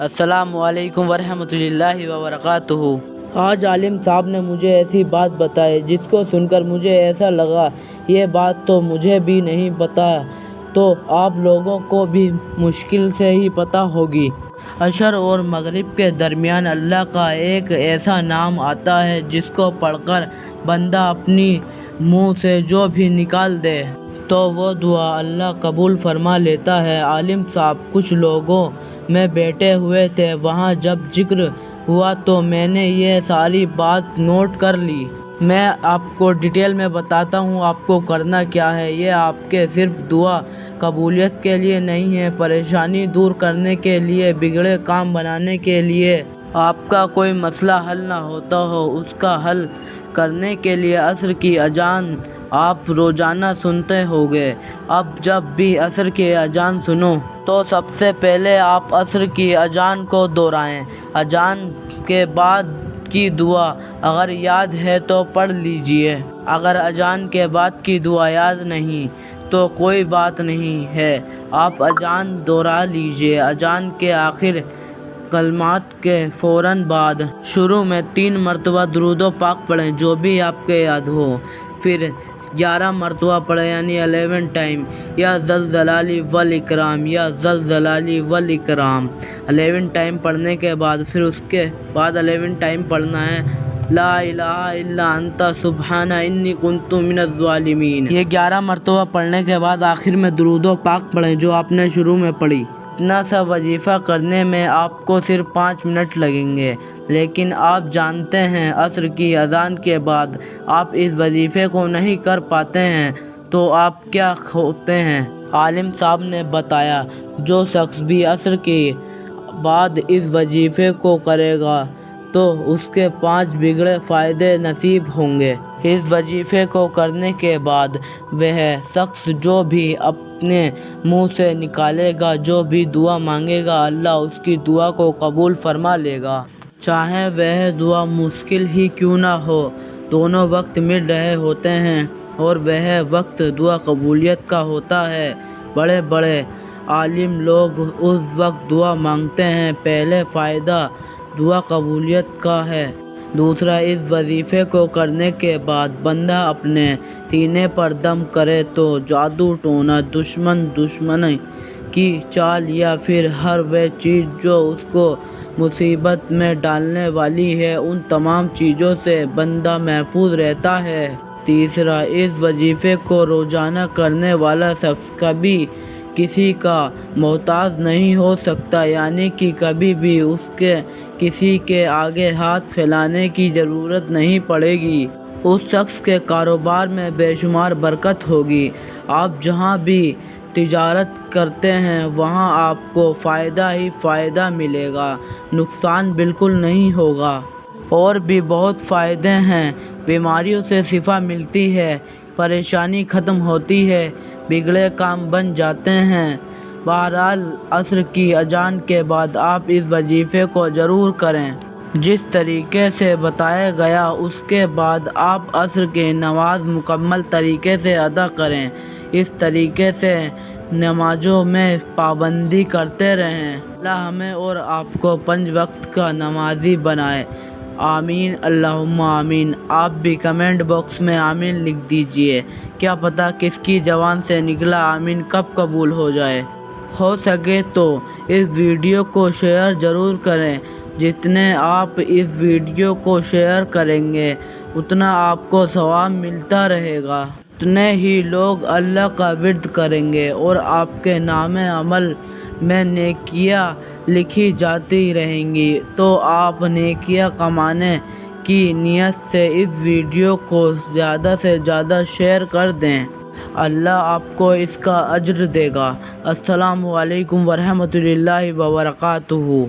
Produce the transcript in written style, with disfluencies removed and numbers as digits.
السلام علیکم ورحمۃ اللہ وبرکاتہ۔ آج عالم صاحب نے مجھے ایسی بات بتائی جس کو سن کر مجھے ایسا لگا یہ بات تو مجھے بھی نہیں پتہ تو آپ لوگوں کو بھی مشکل سے ہی پتہ ہوگی۔ عصر اور مغرب کے درمیان اللہ کا ایک ایسا نام آتا ہے جس کو پڑھ کر بندہ اپنی منہ سے جو بھی نکال دے تو وہ دعا اللہ قبول فرما لیتا ہے۔ عالم صاحب کچھ لوگوں میں بیٹھے ہوئے تھے، وہاں جب ذکر ہوا تو میں نے یہ ساری بات نوٹ کر لی۔ میں آپ کو ڈیٹیل میں بتاتا ہوں آپ کو کرنا کیا ہے۔ یہ آپ کے صرف دعا قبولیت کے لیے نہیں ہے، پریشانی دور کرنے کے لیے، بگڑے کام بنانے کے لیے۔ آپ کا کوئی مسئلہ حل نہ ہوتا ہو، اس کا حل کرنے کے لیے عصر کی اذان آپ روزانہ سنتے ہوگے۔ اب جب بھی عصر کی اذان سنو تو سب سے پہلے آپ عصر کی اذان کو دہرائیں۔ اذان کے بعد کی دعا اگر یاد ہے تو پڑھ لیجئے، اگر اذان کے بعد کی دعا یاد نہیں تو کوئی بات نہیں ہے، آپ اذان دہرا لیجئے۔ اذان کے آخر کلمات کے فوراً بعد شروع میں 3 مرتبہ درود و پاک پڑھیں جو بھی آپ کے یاد ہو، پھر 11 مرتبہ پڑھیں یعنی 11 ٹائم یا ذل جلالی والاکرام یا ذل جلالی والاکرام 11 ٹائم پڑھنے کے بعد پھر اس کے بعد 11 ٹائم پڑھنا ہے لا الہ الا انت سبحانک انی کنت من الظالمین۔ یہ 11 مرتبہ پڑھنے کے بعد آخر میں درود و پاک پڑھیں جو آپ نے شروع میں پڑھی۔ اتنا سا وظیفہ کرنے میں آپ کو صرف 5 منٹ لگیں گے، لیکن آپ جانتے ہیں عصر کی اذان کے بعد آپ اس وظیفے کو نہیں کر پاتے ہیں تو آپ کیا ہوتے ہیں؟ عالم صاحب نے بتایا جو شخص بھی عصر کے بعد اس وظیفے کو کرے گا تو اس کے 5 بگڑے فائدے نصیب ہوں گے۔ اس وظیفے کو کرنے کے بعد وہ شخص جو بھی اپنے منہ سے نکالے گا، جو بھی دعا مانگے گا، اللہ اس کی دعا کو قبول فرما لے گا، چاہے وہ دعا مشکل ہی کیوں نہ ہو۔ دونوں وقت مل رہے ہوتے ہیں اور وہ وقت دعا قبولیت کا ہوتا ہے۔ بڑے بڑے عالم لوگ اس وقت دعا مانگتے ہیں۔ پہلے فائدہ دعا قبولیت کا ہے۔ دوسرا، اس وظیفے کو کرنے کے بعد بندہ اپنے سینے پر دم کرے تو جادو ٹونا، دشمن کی چال یا پھر ہر وہ چیز جو اس کو مصیبت میں ڈالنے والی ہے، ان تمام چیزوں سے بندہ محفوظ رہتا ہے۔ تیسرا، اس وظیفے کو روزانہ کرنے والا شخص کبھی کسی کا محتاج نہیں ہو سکتا، یعنی کہ کبھی بھی اس کے کسی کے آگے ہاتھ پھیلانے کی ضرورت نہیں پڑے گی۔ اس شخص کے کاروبار میں بے شمار برکت ہوگی۔ آپ جہاں بھی تجارت کرتے ہیں وہاں آپ کو فائدہ ہی فائدہ ملے گا، نقصان بالکل نہیں ہوگا۔ اور بھی بہت فائدے ہیں، بیماریوں سے شفا ملتی ہے، پریشانی ختم ہوتی ہے، بگڑے کام بن جاتے ہیں۔ بہرحال عصر کی اذان کے بعد آپ اس وظیفے کو ضرور کریں جس طریقے سے بتایا گیا۔ اس کے بعد آپ عصر کی نماز مکمل طریقے سے ادا کریں۔ اس طریقے سے نمازوں میں پابندی کرتے رہیں۔ اللہ ہمیں اور آپ کو 5 وقت کا نمازی بنائے، آمین اللہم آمین۔ آپ بھی کمنٹ باکس میں آمین لکھ دیجئے، کیا پتہ کس کی زبان سے نکلا آمین کب قبول ہو جائے۔ ہو سکے تو اس ویڈیو کو شیئر ضرور کریں۔ جتنے آپ اس ویڈیو کو شیئر کریں گے اتنا آپ کو ثواب ملتا رہے گا، اتنے ہی لوگ اللہ کا ورد کریں گے اور آپ کے نامہ عمل میں نیکیاں لکھی جاتی رہیں گی۔ تو آپ نیکیاں کمانے کی نیت سے اس ویڈیو کو زیادہ سے زیادہ شیئر کر دیں، اللہ آپ کو اس کا اجر دے گا۔ السلام علیکم ورحمۃ اللہ وبرکاتہ۔